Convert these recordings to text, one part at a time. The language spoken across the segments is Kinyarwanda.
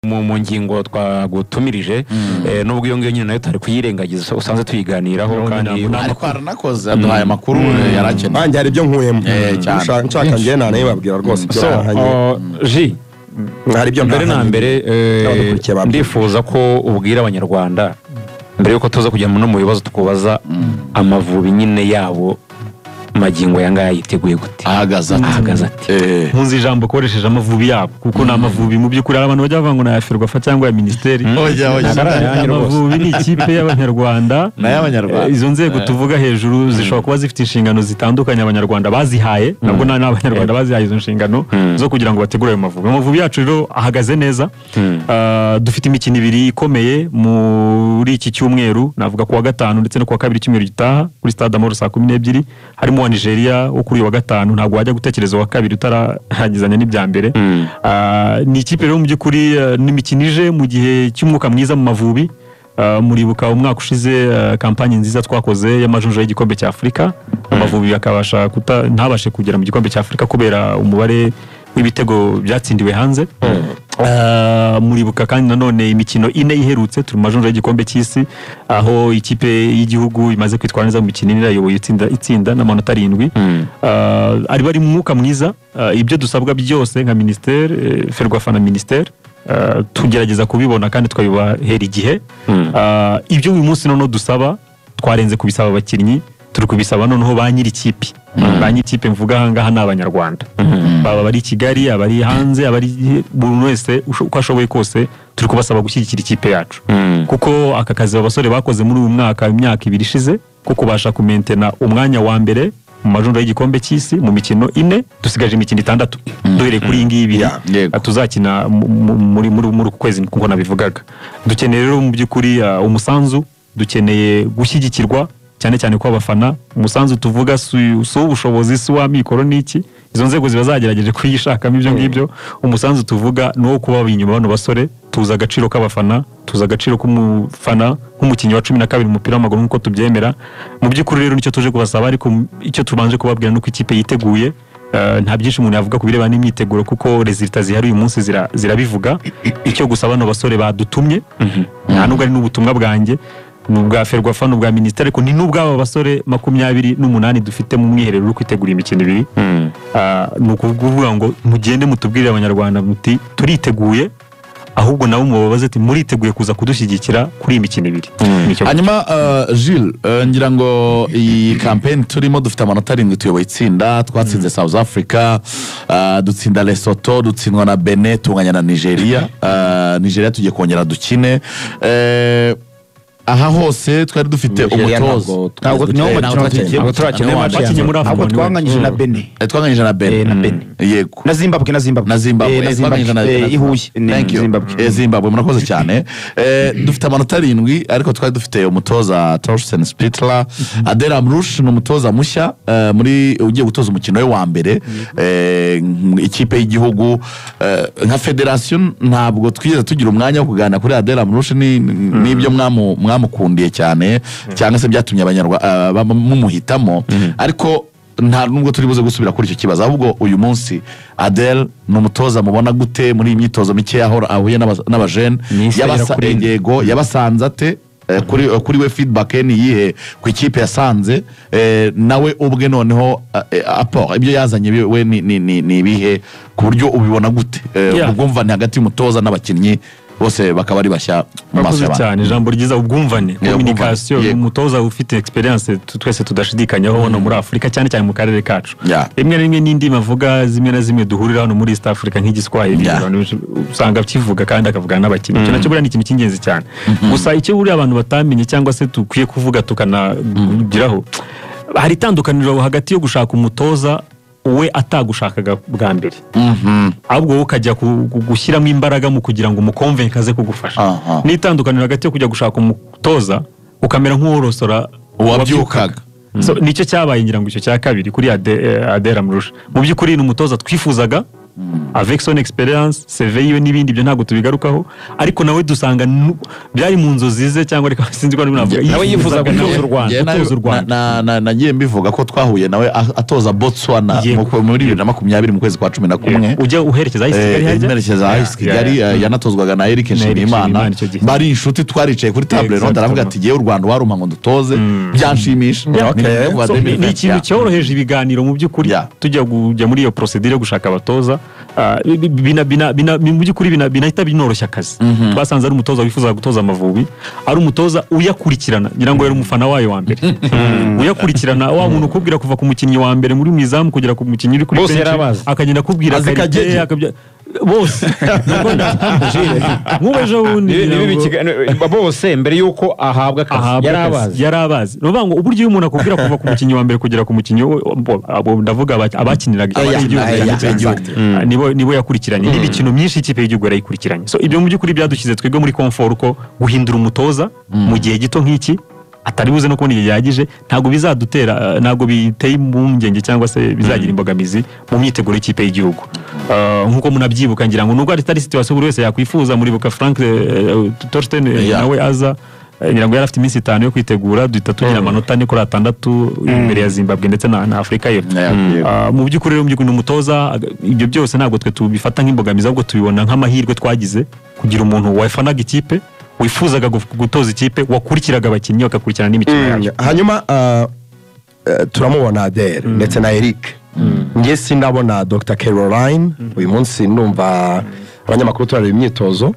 mu ngingo twagutumirije nubwo iyo ngiyo nyine nayo tari kuyirengagiza usanze tuyiganiraho kandi ariko aranakoze aduhaye amakuru yarakeneye banjye hari ibyo nkuyemo nshaka njye nayo babwira rwose ji hari ibyo mbere na mbere ndifuza ko ubwira abanyarwanda mbere yuko tuza kujya no mu bibazo tukubaza Amavubi nyine yabo magingo yanga yiteguye gute ahagaze ati nkunze ijambo koresheje Amavubi yabo kuko na Amavubi mu byukuri abantu bajya bavuga ngo na Ferwafa cyangwa ya ministeri Amavubi ni ikipe y'abanyarwanda izo nzego tuvuga hejuru zishobora kuba zifite inshingano zitandukanye abanyarwanda bazihaye nabwo n'abanyarwanda bazihaye izo nshingano zo kugira ngo bategure ayo Mavubi. Amavubi yacu rero ahagaze neza, dufite imikino ibiri ikomeye muri iki cyumweru, navuga kuwa gatanu ndetse no kuwa kabiri cyumweru gitaha kuri Stade Amahoro saa 12 harimo wa Nigeria wo kuri wa gatanu, ntabwo wajya gutekereza wa kabiri utarahagizanya n'ibya mbere. Ni ikipe rero mu byukuri n'imikinije mu gihe cy'umwuka mwiza mu Mavubi. Muribuka umwaka ushize kampanye nziza twakoze y'amajonjo y'igikombe cya Afrika, Amavubi akabasha ntabashe kugera mu gikombe cya Afrika kubera umubare w'ibitego byatsindiwe hanze. Muribuka kandi nanone imikino ine iherutse turi mu majonjo y'igikombe cy'isi, aho ikipe y'igihugu imaze kwitwara neza mu mikino ine yayoboye itsinda n'amanota 7. Ari bari mu mwuka mwiza. Ibyo dusabwa byose nka ministere Ferwafa na ministere tugerageza kubibona kandi twabibahera igihe. Ibyo uyu munsi none dusaba twarenze kubisaba abakinnyi, turi kubisaba noneho ba nyiri ikipe. Ba nyiri ikipe mvuga hangaha n'abanyarwanda, baba bari Kigali, abari hanze, abari buri wese uko ashoboye kose, turi kubasaba gushyigikira ikipe yacu. Kuko aka kazi abasore bakoze muri uyu mwaka, imyaka 2 ishize, kuko basha kumentena umwanya wa mbere mu majonjo y'igikombe cy'isi mu mikino 4, dusigaje imikino 6 duhere kuri iyi ngiyi tuzakina muri kwezi kuko nabivugaga. Dukeneye rero mu byukuri umusanzu, dukeneye gushyigikirwa cyane cyane ko abafana. Umusanzu tuvuga so ubushobozi si wa mikoro niki, izo nzego zibazagerageje kuyishakamo ibyo ngibyo. Umusanzu tuvuga no kuba binyuma bano basore, tuza agaciro k'abafana, tuza agaciro k'umufana nk'umukinnyi wa 12 umupira w'amaguru nkuko tubyemera. Mu byukuri rero nicyo tuje kubasaba, ariko icyo tubanje kubabwira nuko ikipe yiteguye. Nta byinshi umuntu yavuga kubireba n'imyiteguro kuko resultats zihari uyu munsi zirabivuga. Icyo gusaba no basore badutumye, nta nubwo ari n'ubutumwa bwanjye nubwa Ferwafa n'ubwa ministere, ko ni nubwa basore 28 dufite mu mwiherero uri kwitegura imikino 2. Nukuvuga ngo mugende mutubwirire abanyarwanda muti turiteguye, ahubwo nabo mubabaze ati muriteguye kuza kudushyigikira kuri imikino 2. Hanyuma Gilles, ngira ngo iyi campaign turimo dufite amanota 7 tuyoboye itsinda, twatsinze South Africa, dutsinda Lesotho, dutsindwa na Benin, tunganya na Nigeria. Nigeria tugiye kongera dukine. Aha hose twari dufite umutozo, ntabwo twakinye muri Afcon, twanganyije na Benin, yego na Zimbabwe ihuye Zimbabwe. Murakoze cyane. Dufite amanota 7, ariko twari dufite umutoza Torsten Spittler. Adel Amrouche ni umutoza mushya muri ugiye gutoza umukino we wa mbere ikipe y'igihugu. Nka federation ntabwo twigeze tugira umwanya wo kuganira kuri Adel Amrouche n'ibyo mwamukundiye cyane cyangwa se byatumye abanyarwanda mumuhitamo, ariko nta nubwo turi buze gusubira kuri icyo kibazo. Ahubwo uyu munsi Adel ni umutoza mubona gute muri imyitozo mike ahuye n'abajene yego yabasanze ate? Kuri we feedback ni yihe ku ikipe yasanze nawe ubwe, noneho apport ibyo yazanye we ni ibihe ku buryo ubibona gute ubwumvane hagati y'umutoza n'abakinnyi bose bakaba ari bashya mu maso y'abantu? Cyane ijambo ryiza ubwumvane, communication. Umutoza ufite experience twese tudashidikanyaho no muri Afrika, cyane cyane mu karere kacu. Rimwe n'indi mavuga zimwe na zimwe duhurira hano muri East Africa nk'igiswahili, usanga kivuga kandi akavugana n'abakinnyi. Cyo nacyo buri ni ikintu cy'ingenzi cyane. Gusa icyo buri abantu batamenye cyangwa se tukwiye kuvuga tukanagiraho, hari itandukaniro hagati yo gushaka umutoza we atagushakaga bwa mbere, ahubwo ukajya gushyiramo imbaraga mu kugira ngo umukonvenke aze kugufasha. Nitandukanira hagati yo kujya gushaka umutoza ukamera nk'uworosora wabyukaga. Nicyo cyabaye ngira ngo icyo cya kabiri kuri Adel Amrouche. Mu byukuri ni umutoza twifuzaga avec son experience CV yiwe n'ibindi byo ntabwo tubigarukaho ariko nawe dusanga byari mu nzozi ze cyangwa reka sinzi ko navuga nawe yifuza gutoza u Rwanda nagiye mbivuga ko twahuye nawe atoza Botswana muri 2020 mu kwezi kwa 11 ujya uherekeza AS Kigali yanatozwaga na Eric Nshimiyimana bari inshuti twaricaye kuri table ronde aravuga ati giye u Rwanda waruma ngo dutoze byanshimisha ni ikintu cyoroheje ibiganiro mu by'ukuri tujya muri iyo procedure gushaka abatoza mu by'ukuri binahita binoroshya akazi twasanze ari umutoza wifuza gutoza Amavubi ari umutoza uyakurikirana ngira ngo yari umufana wayo wa mbere uyakurikirana wa muntu ukubwira kuva ku mukinnyi wa mbere muri mwizamu kugera ku mukinnyi uri kuri bench akagenda akubwira bose nk'ubejo wundi bose mbere yuko ahabwa akazi yarabazi no ngo uburyo umuntu akubwira kuva ku mukinnyi wa mbere kugera ku mukinnyi ndavuga abakiniraga nibo yakurikiranye n'imikino myinshi ikipe y'igihugu yarayikurikiranye so ibyo mu by'ukuri byadushyize twebwe muri comfort ko guhindura umutoza mu gihe gito nk'iki atari buze no kubona igihagije ntabwo bizadutera ntabwo biteye impungenge cyangwa se bizagira imbogamizi mu myiteguro y'ikipe y'igihugu nkuko munabyibuka ngira ngo nubwo ari situation buri wese yakwifuza muri buka Frank Torsten nawe aza ngira ngo yarafite iminsi 5 yo kwitegura duhita tugira amanota 4 kuri 6 imbere ya Zimbabwe ndetse na Afrika y'Epfo mu by'ukuri rero mu umutoza ibyo byose ntabwo twe tubifata nk'imbogamizi ahubwo tubibona nk'amahirwe twagize kugira umuntu wafanaga ikipe wifuzaga gutoza ikipe wakurikiraga abakinnyi bakakurikirana n'imikino yayo hanyuma turamubona Adel ndetse na Eric ngiye sinabona Dr Caroline uyu munsi ndumva abanyamakuru turareba imyitozo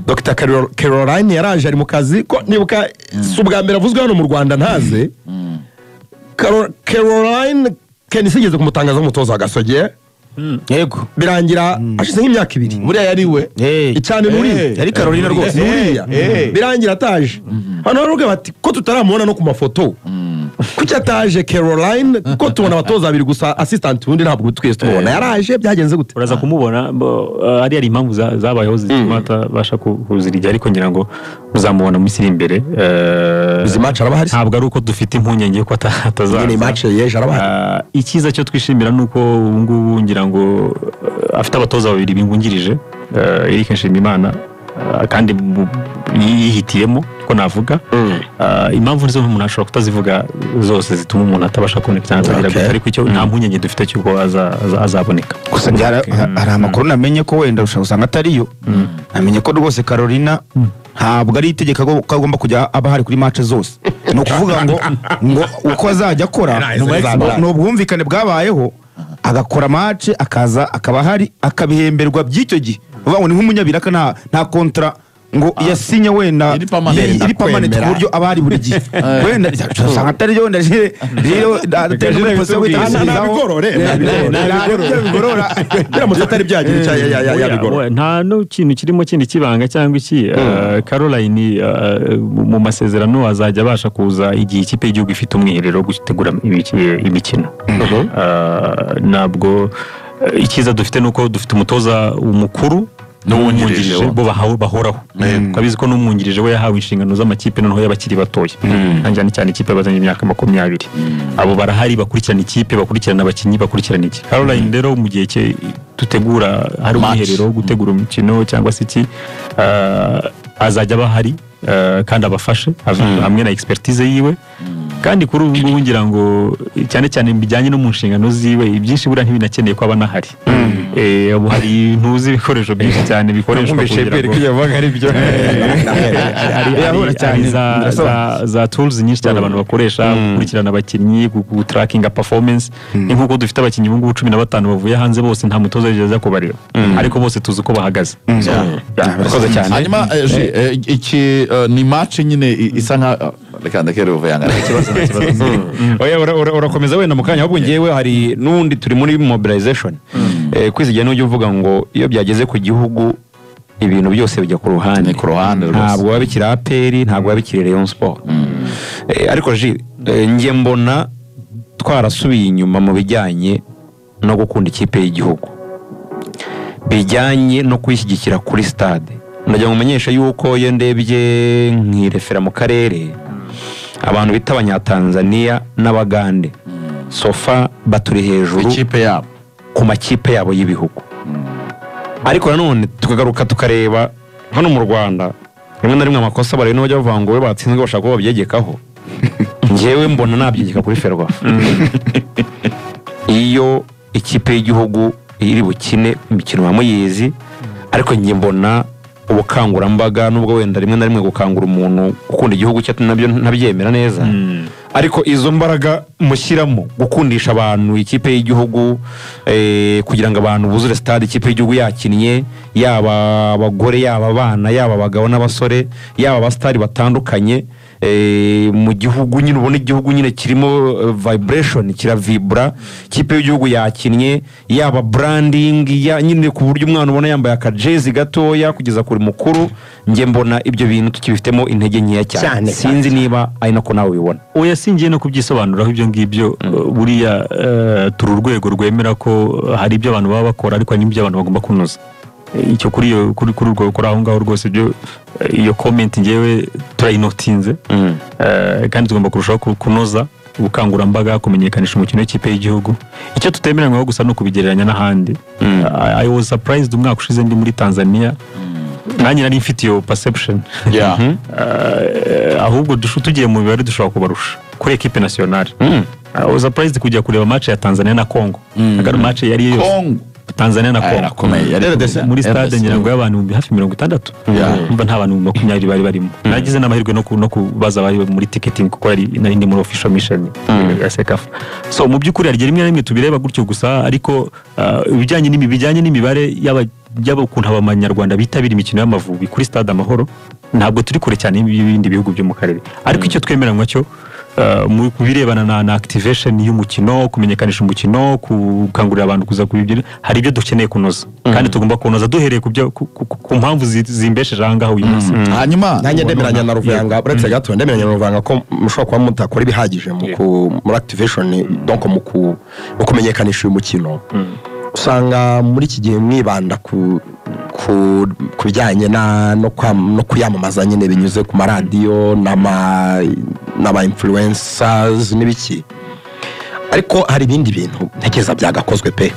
Dr Caroline yaraje ari mu kazi ko nibuka subwa mbere avuzwe hano mu Rwanda ntaze Caroline kenisigeze kumutangaza umutoza wa Gasogi yego birangira ashize nk'imyaka 2 muri yari we cyane muri yari Caroline rwose birangira ataje hano ruga bati ko tutaramubona no ku mafoto kuki ataje Caroline ko tubona abatoza babiri gusa assistant wundi ntabwo twese tubona yaraje byagenze gute uraza kumubona ari impamvu zabayeho zituma atabasha kuzirya ariko ngira ngo uzamubona mu iri imbere izi match arabahari ntabwo ari uko dufite impunyenge ko atazaza ni match yeje arabahari ikiza cyo twishimira nuko ubungubu ngira ngo afite abatoza babiri bingungirije Eric Nshimiyimana kandi yihitiyemo ko navuga impamvu nizo umuntu ashobora kutazivuga zose zituma umuntu atabasha kuboneka cyane atagira ariko icyo nta mpunyenge dufite cy'uko azaboneka gusa hari amakuru namenye ko wenda ushaka usanga atariyo namenye ko rwose Carolina ntabwo ari itegeka ko agomba kujya aba hari kuri match zose no kuvuga ngo uko azajya akora no bwumvikane bwabayeho agakora match akaza akaba hari akabihemberwa by'icyo gihe uvuga ngo ni nk'umunyabiraka nta kontra ngo yasinye wenda iri permanent ku buryo abari buri gihe wenda usanga atari yo wenda rero atari muri pose nabigorora biramutse atari byagira yabigorora nta no kintu kirimo kindi kibanga cyangwa iki Caroline mu masezerano azajya abasha kuza igihe ikipe y'igihugu ifite umwiherero wo gutegura imikino nabwo ikiza dufite nuko dufite umutoza umukuru n'umwungirije bo bahoraho kabizi ko n'umwungirije we yahawe inshingano z'amakipe noneho y'abakiri batoya anjyana cyane ikipe bazanye imyaka 20 abo barahari bakurikirana ikipe bakurikirana abakinnyi bakurikirana iki Caroline rero mu gihe cye tutegura hari umwiherero wo gutegura umukino cyangwa se iki azajya bahari kandi abafashe hamwe na expertise yiwe kandi kuri ubu ngubu ngira ngo cyane bijyanye no mu nshingano ziwe ibyinshi bura ntibinakeneye ko abana hari ubu hari ntuzi ibikoresho byinshi cyane bikoreshwa kugira ngo ari byo za tools nyinshi cyane abantu bakoresha gukurikirana abakinnyi gutrackinga performance nk'uko dufite abakinnyi ubu ngubu 15 bavuye hanze bose nta mutoza yigeze kubarira ariko bose tuzi uko bahagaze bakoze cyane hanyuma iki ni match nyine isa nka ndakere uvuyanga urakomeza wenda mukanya ahubwo ngewe hari nundi turi muri mobilization kwizigiye n'ujye uvuga ngo iyo byageze ku gihugu ibintu byose bijya ku ruhande ntabwo wabikira APR ntabwo wabikira Rayon Sport ariko ngiye mbona twarasubiye inyuma mu bijyanye no gukunda ikipe y'igihugu bijyanye no kwishyigikira kuri stade ndagira ngo umenyeshe yuko iyo ndebye nkirefera mu karere abantu bita abanyatanzania n'abagande sofa baturi hejuru ikipe yabo ku makipe yabo y'ibihugu. Ariko nanone tukagaruka tukareba hano mu Rwanda rimwe na rimwe amakosa barebe n'abajya bavuga ngo we batsinzwe bashaka ko babyegekaho. Njyewe mbona nabyegeka kuri Ferwafa. Iyo ikipe y'igihugu iri bukine imikino ya Muyizi, ariko njye mbona ubukangurambaga nubwo wenda rimwe na rimwe gukangura umuntu gukunda igihugu cyacu nabyo ntabyemera neza, ariko izo mbaraga mushyiramo gukundisha abantu ikipe y'igihugu, kugira ngo abantu buzure stade ikipe y'igihugu yakinnye, yaba abagore yaba abana yaba abagabo n'abasore yaba abastari batandukanye, mu gihugu nyine ubona igihugu nyine kirimo vibration, kiravibra, ikipe y'igihugu yakinnye, yaba branding nyine ku buryo umwana ubona yambaye akajezi gatoya kugeza kuri mukuru. Nge mbona ibyo bintu tukibifitemo intege nkeya cyane. Sinzi niba ari nako nawe ubibona. Oya, singiye no kubyisobanuraho ibyo ngibyo. Buriya turi urwego rwemera ko hari ibyo abantu baba bakora ariko n'ibyo abantu bagomba kunoza. Icyo kuri urwo kuri aho ngaho rwose byo iyo comment ngewe turayinotinze, kandi tugomba kurushaho kunoza ubukangurambaga, kumenyekanisha umukino w'ikipe y'igihugu. Icyo tutemeranywa gusa no kubigereranya n'ahandi. I was surprised umwaka ushize ndi muri Tanzania, nanjye nari mfite iyo perception. Ahubwo tugiye mu mibare dushobora kubarusha kuri equipe nationale. I was surprised kujya kureba match ya Tanzania na Congo. Agari match yari yose Tanzania na Congo muri stade nyirango y'abantu hafi 60. Mba nta bantu 20 bari barimo. Nagize n'amahirwe no kubaza bari muri ticketing kuko nari ndi muri official mission ya Sekafa. So mu by'ukuri ari rimwe na rimwe tubireba gutyo gusa, ariko ibijyanye n'imibare y'aba ukuntu abanyarwanda bitabira imikino y'Amavubi kuri stade Amahoro ntabwo turi kure cyane y'ibindi bihugu byo mu karere. Ariko icyo twemeranywa cyo mu birebana na activation y'umukino, kumenyekanisha umukino, gukangurira abantu kuza kubigira, hari ibyo dukeneye kunoza, kandi tugomba kunoza duhereye ku mpamvu zimbesheje aha ngaho uyu munsi. Hanyuma nanjye ndemeranya na Ruvanga, uretse gato ndemeranya na Ruvanga ko mushobora kuba mutakora ibihagije muri activation, donc mu kumenyekanisha uyu mukino. Usanga muri iki gihe mwibanda ku bijyanye no kuyamamaza nyine binyuze ku maradiyo n'aba influencers n'ibiki, ariko hari ibindi bintu ntekereza byagakozwe pe.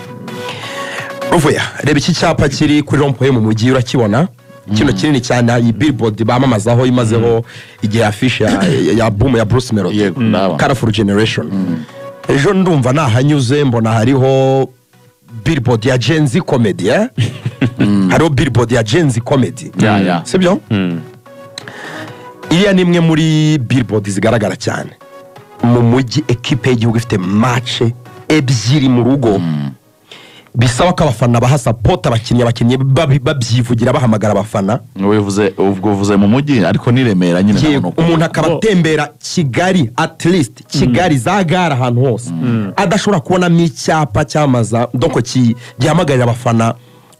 Ruvuya, reba iki cyapa kiri kuri rompoye mu mujyi, urakibona kino kinini cyane, iyi billboard bamamazaho imazeho igihe afishe ya boom ya Bruce Melody, Colorful Generation. Ejo ndumva nahanyuze mbona hariho billboard ya Gen Z comedy, hariho billboard ya Gen Z comedy, sibyo? Iriya ni imwe muri billboard zigaragara cyane mu mujyi, equipe y'igihugu ifite match ebyiri mu rugo, bisaba ko abafana baha support abakinnyi babyivugira bahamagara abafana. Uvuze mu mujyi ariko ni Remera nyine, umuntu akabatembera Kigali, at least Kigali zagara ahantu hose adashobora kubonamo icyapa cyamaza donc gihamagarira abafana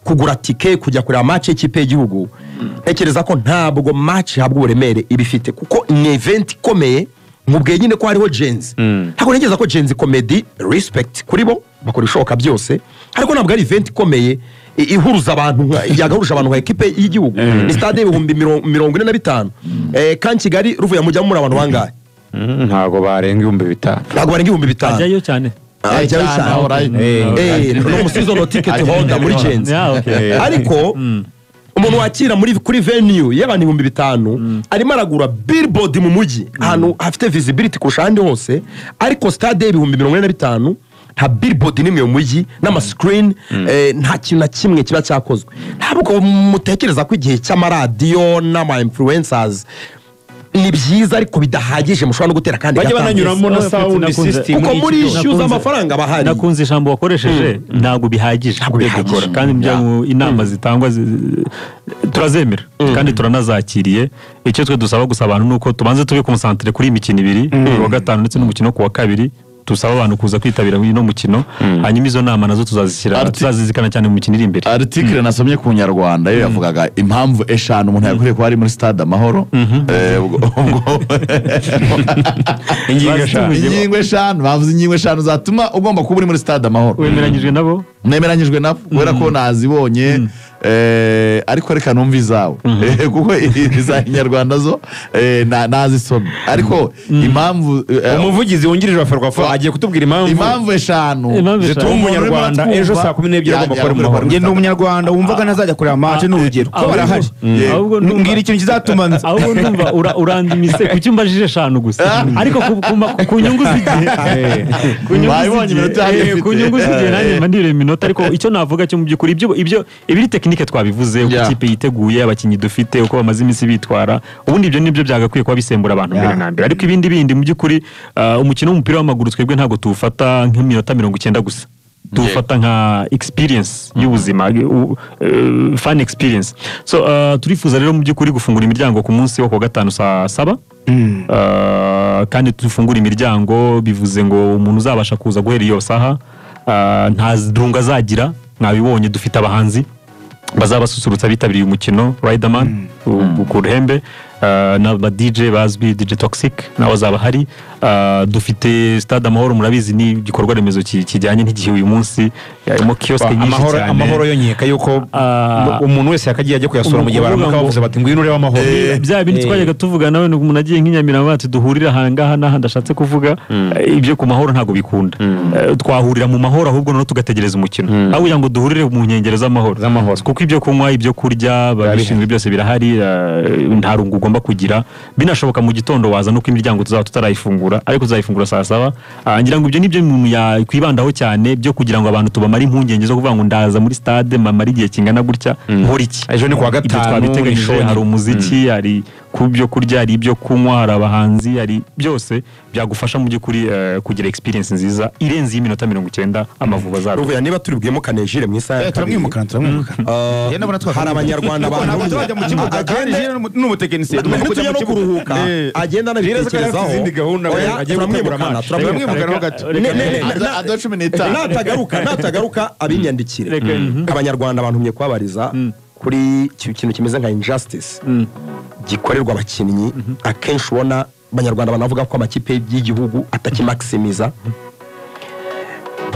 kugura tike kujya kureba match y'ikipe y'igihugu. Ntekereza ko ntabwo match habwa uburemere ibifite, kuko ni event ikomeye. Mubwiye nyine ko hariho Gen Z, ntabwo ntekereza ko Gen Z comedy respect kuri bo bakora ishoka byose, ariko ntabwo ari event ikomeye ihuruza abantu, yagahuruje abantu nka equipe y'igihugu. Ni stade 45,000, kandi Kigali Ruvuya mujya muri abantu bangahe? Ntabwo barenga 5,000. Ntabwo barenga 5,000. Ajyayo cyane. Ajyayo cyane. No musizo no ticket holder muri Gen Z. Ariko umuntu wakira kuri venue y'abantu 5,000 arimo aragura billboard mu mujyi ahantu hafite visibility kurusha ahandi hose, ariko stade 45,000 nta billboard nimwe mu mujyi n'ama screen, nta kintu na kimwe kiba cyakozwe. Ntabwo mutekereza ko igihe cy'amaradiyo n'ama influencers ni byiza ariko bidahagije, mushobora no gutera kandi bajya bananyuramo na sound system, kuko muri issues amafaranga bahari. Nakunze ijambo wakoresheje, ntabwo bihagije kandi ibyo inama zitangwa turazemera kandi turanazakiriye. Icyo twe dusaba gusa abantu nuko tubanze tube concentré kuri imikino ibiri, wa gatanu ndetse n'umukino ku wa kabiri. Tusaba abantu kuza kwitabira no mukino, hanyuma izo nama nazo tuzazizikana cyane mu mikino iri imbere. Article nasomye ku Nyarwanda yo yavugaga impamvu 5 umuntu yakuriye ko ari muri stade Amahoro. Ingingo 5 bavuze ingingo 5 zatuma ugomba kuba uri muri stade Amahoro. Wemeranyijwe nabo? nemeranyijwe nabo kubera ko nazibonye ariko reka numva izawe kuko iza Inyarwanda zo nazisomye ariko impamvu umuvugizi wungirije wa Ferwafa agiye kutubwira impamvu eshanu zituma umunyarwanda ejo saa 12 agomba gukora mu mahoro. Ngende umunyarwanda wumvaga nazajya kureba match n'urugero ko barahari mbwira ikintu kizatuma nzi ahubwo ndumva urandimise ku cyumba jije eshanu gusa ariko ku nyungu zigiye ku nyungu zigiye nanjye mandire minota ariko icyo navuga cyo mu byukuri ibyo ibiri tekinike twabivuze uko ikipe yiteguye abakinyi dufite uko bamaze iminsi bitwara ubundi ibyo nibyo byagakwiye kuba bisembura abantu mbere na mbere ariko ibindi mu byukuri umukino w'umupira w'amaguru twebwe ntabwo tuwufata nk'iminota 90 gusa tuwufata nka experience y'ubuzima fun experience so turifuza rero mu byukuri gufungura imiryango ku munsi wo ku gatanu saa 7 kandi tufungura imiryango bivuze ngo umuntu uzabasha kuza guhera iyo saha nta ndunga azagira mwabibonye dufite abahanzi bazabasusurutsa bitabiriye umukino Riderman ku Ruhembe na DJ bazwi DJ Toxic nawe azaba hari dufite Stade Amahoro murabizi ni igikorwa remezo kijyanye n'igihe uyu munsi harimo kioske nyinshi cyane amahoro yonyeka yuko umuntu wese yakagiye ajya kuyasura mu gihe baramuka bavuze bati ngwino urebe amahoro bya bindi twajyaga tuvuga nawe umuntu agiye nk'Inyamirama bati duhurira hangaha naha ndashatse kuvuga ibyo ku mahoro ntago bikunda twahurira mu mahoro ahubwo no tugategereza umukino aho ngo duhurire mu nkengero z'amahoro kuko ibyo kunywa ibyo kurya babishinzwe byose birahari nta rungu ugomba kugira binashoboka mu gitondo waza nuko imiryango tuzaba tutarayifungura ariko tuzayifungura saa 7 ngira ngo ibyo nibyo umuntu yakwibandaho cyane byo kugira ngo abantu tubamara impungenge zo kuvuga ngo ndaza muri stade mamara igihe kingana gutya nkora iki ejo ni kwa gatanu twabiteganyije hari umuziki hari kubyo kurya hari ibyo kunywa hari abahanzi hari byose byagufasha mu byukuri kugira experience nziza irenze y'iminota 90 Amavubi azaro ruvuya niba turi bwemo kanejire mu isaha turamwimukana yenda bona twaka hari abanyarwanda abantu bajya mu kibuga kanejire n'umutekinisiye tujya no kuruhuka agenda nabitekerezaho turamwimukana gato natagaruka abinyandikire abanyarwanda bantumye kwabariza kuri ikintu kimeze nka injustice gikorerwa abakinnyi akenshi ubona abanyarwanda banavuga ko amakipe y'igihugu atakimaximiza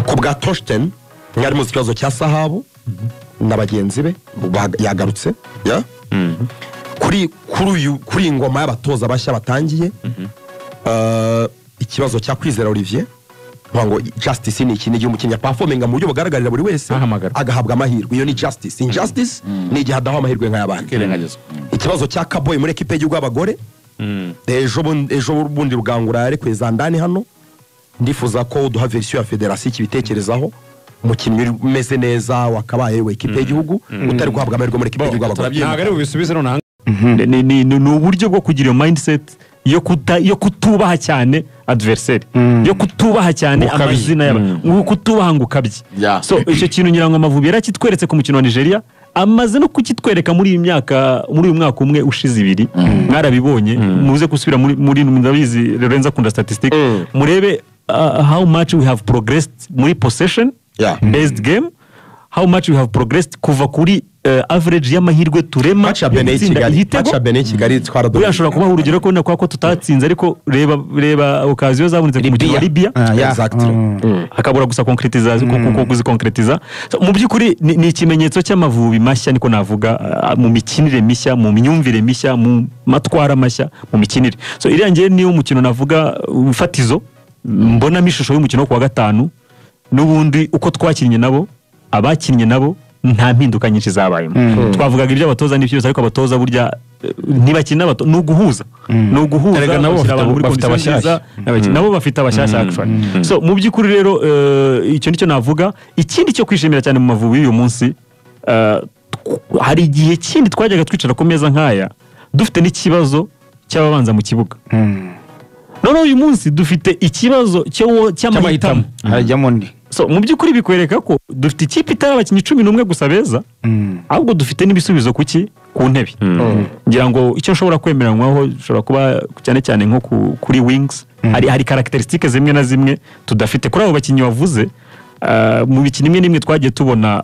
ku bwa Torsten mwari muzi ikibazo cya Sahabu na bagenzi be yagarutse kuri ingoma y'abatoza bashya batangiye ikibazo cya Kwizera Olivier ngo justice ni ikintu gihe umukinnyi performinga mu buryo bugaragarira buri wese agahabwa amahirwe iyo ni justice injustice ni igihe adaho amahirwe nk'ayabandi ikibazo cya Kaboy muri equipe y'u Rwabagore ejo bundi Rugangura yarekweza ndani hano ndifuza ko duha version ya federation kibitekerezaho umukinnyi umeze neza wakabaye we equipe y'igihugu utari guhabwa amahirwe muri equipe y'u Rwabagore ntago ari ubisubize none ni uburyo bwo kugira iyo mindset yo kutubaha cyane adversaire yo kutubaha cyane amazina y'abantu kutubaha ngo ukabye so icyo kintu nyirango Amavubi yarakitweretse ku mukino wa Nigeria amaze no kukitwereka muri uyu mwaka umwe ushize ibiri mwarabibonye muze gusubira muri ndabizi Lorenza kunda statistic murebe how much we have progressed muri possession based game how much we have progressed kuva kuri average y'amahirwe turema matcha Benin Kigali twaradora urashobora kubaha urugero ko nakwa ko tutatsinze ariko reba occasion zabonetse ku mukino wa Libya akabura gusa concretiza mu byukuri ni ikimenyetso cy'Amavubi mashya niko navuga mu mikinire mishya mu myumvire mishya mu matwara mashya mu mikinire so irangiye niyo umukino navuga ufatizo mbona mishusho y'umukino wo kwa gatanu n'ubundi uko twakinnye nabo abakinnye nabo nta mpinduka nyinshi zabayemo twavugaga ibyo abatoza n'ibyo ariko abatoza burya ntibakina no guhuza nabo bafite abashyashya actually so mu by'ukuri rero icyo nicyo navuga ikindi cyo kwishimira cyane mu Mavubi uyu munsi hari igihe kindi twajyaga twicara ku meza nk'aya dufite n'ikibazo cy'ababanza mu kibuga none uyu munsi dufite ikibazo cy'amahitamo hajyamo ndi so mu by'ukuri bikwereka ko dufite ikipe itari abakinnyi 11 gusa beza ahubwo dufite n'ibisubizo ku ntebe ngira ngo icyo nshobora kwemeranywaho ushobora kuba cyane cyane nko kuri wings hari characteristics zimwe na zimwe tudafite kuri abo bakinnyi wavuze mu mikino imwe n'imwe twagiye tubona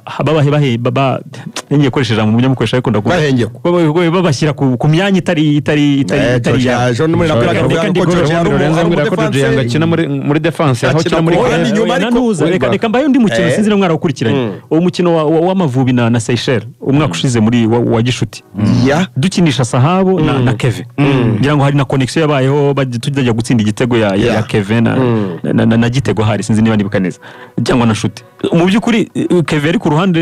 ngiye koresheje mu munyamukoresha ariko ndakubona babashyira ku myanya itari muri defense aho kina muri reka mbaye undi mukino sinzi mwara ukurikiranye uwo mukino w'Amavubi na Seychelles umwaka ushize muri wa Gishuti dukinisha Sahabo na Kevin ngira ngo hari na connection yabayeho tujya gutsinda igitego ya Kevin na gitego hari sinzi niba nibuka neza cyangwa na Shuti mu byukuri Kevin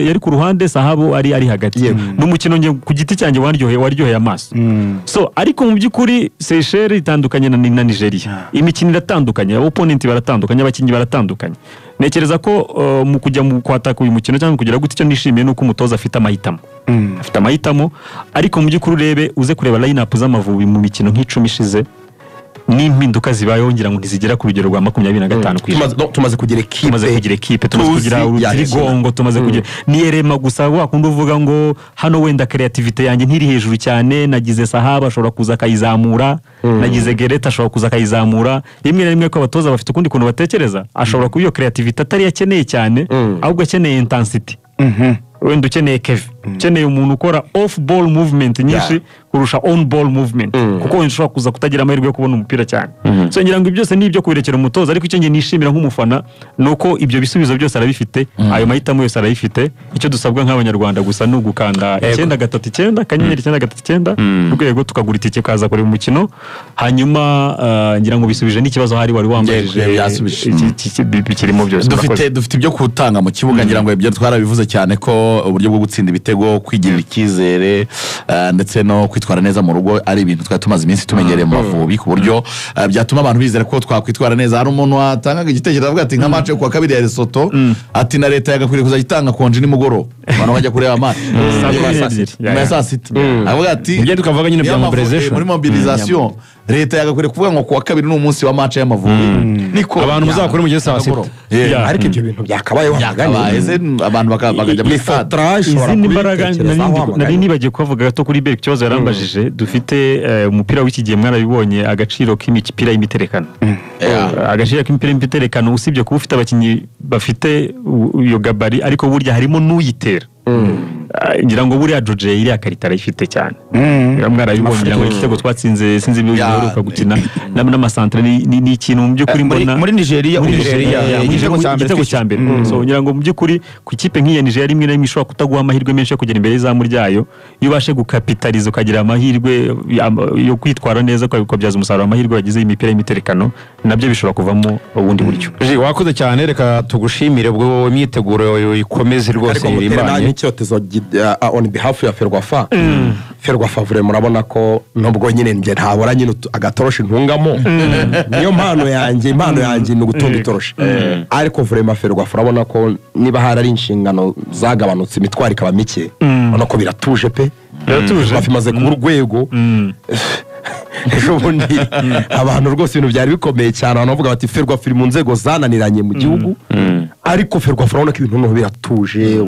yari ku ruhande Sahabo ari hagati n'umukino nge ku giti cyanjye waryoheye amaso so ariko mu byukuri Seychelles itandukanye na Nigeria imikino iratandukanye opponent baratandukanye abakinyi baratandukanye nekereza ko mu kujya mu kwataka uyu mukino cyangwa kugira gute icyo nishimiye nuko umutoza afite amahitamo ariko mu byukuri urebe uze kureba line up z'Amavubi mu mikino nk'icumi ishize n'impinduka zibayeho ngira ngo ntizigera ku rugero rwa 25%. Tumaze kugira equipe, tumaze kugira urutirigongo, tumaze kugira niyerema gusa wakunda uvuga ngo hano wenda creativity yanjye ntiri hejuru cyane, nagize Sahaba ashobora kuza kayizamura, nagize Gereta ashobora kuza kayizamura. Rimwe na rimwe ko abatoza bafite ukundi kuntu batekereza, ashobora kuba iyo creativity atari yakeneye cyane, ahubwo akeneye intensity. Wenda ukeneye Kevin, ukeneye umuntu ukora off ball movement nyinshi kurusha on ball movement, kuko wenda ushobora kuza kutagira amahirwe yo kubona umupira cyane. So ngira ngo byose ni ibyo kubirekera umutoza, ariko icyo ngiye nishimira nk'umufana nuko ibyo bisubizo byose arabifite, ayo mahitamo yose arabifite. Icyo dusabwa nk'abanyarwanda gusa no gukanda 939 kanyenyeri 939 rwego tukagura itike kaza kuri umukino. Hanyuma ngira ngo bisubije n'ikibazo hari wari wambajije bikirimo byose. Dufite ibyo kutanga mu kibuga, ngira ngo ibyo twarabivuze cyane ko uburyo bwo gutsinda ibitego, kwigirira ikizere ndetse no kwitwara neza mu rugo ari ibintu twari tumaze iminsi tumenyereye mu Mavubi, ku buryo byatuma abantu bizera ko twakwitwara neza. Hari umuntu watangaga igitekerezo avuga ati nka match yo kwa kabiri ya Lesotho, ati na leta yagakwiriye kuzagitanga konje nimugoro abantu bajya kureba match ya saa sita. Avuga ati ibyo tukavuga nyine bya mobilisation, muri mobilisation leta yagakwiriye kuvuga ngo kwa kabiri n'umunsi wa match y'Amavubi niko abantu muzakora mu gihe saa sita. Ariko ibyo bintu byakabayeho abantu bakajya muri izindi mbaraga. Nari nibagiye kuvuga gato kuri Berk cyozo yarambajije. Dufite umupira w'iki gihe mwarabibonye agaciro k'imipira y'imiterekano, agaciro k'imipira y'imiterekano usibye kuba ufite abakinyi bafite iyo gabari, ariko burya harimo n'uyitera. Ngira ngo buriya Joje iriya karita arayifite cyane. Mwarabibonye ngira ngo igitego twatsinze sinzi ibyo biheruka gukina n'amasantre ni ikintu mu by'ukuri mbona muri Nigeria igitego cya mbere. So ngira ngo mu by'ukuri ku ikipe nk'iya Nigeria rimwe na rimwe ishobora kutaguha amahirwe menshi yo kugera imbere y'izamu ryayo, iyo ubashe gukapitaliza ukagira amahirwe yo kwitwara neza ukabyaza umusaruro amahirwe yagize imipira y'imiterekano, nabyo bishobora kuvamo ubundi buryo. Wakoze cyane, reka tugushimire ubwo imyiteguro ikomeze rwose irimbanye. On behalf ya Ferwafa vure murabona ko nubwo nyine nje ntabora nyine agatoroshi ntungamo, niyo impano yanjye ni gutunga itoroshi. Ariko vure Ferwafa urabona ko niba hari inshingano zagabanutse imitwaro ikaba mike, ubona ko biratuje pe, biratuje bafimaze ku rwego. Ejo bundi abantu rwose ibintu byari bikomeye cyane, abantu bavuga bati Ferwafa iri mu nzego zananiranye mu gihugu, ariko Ferwafa urabona ko ibintu biratuje.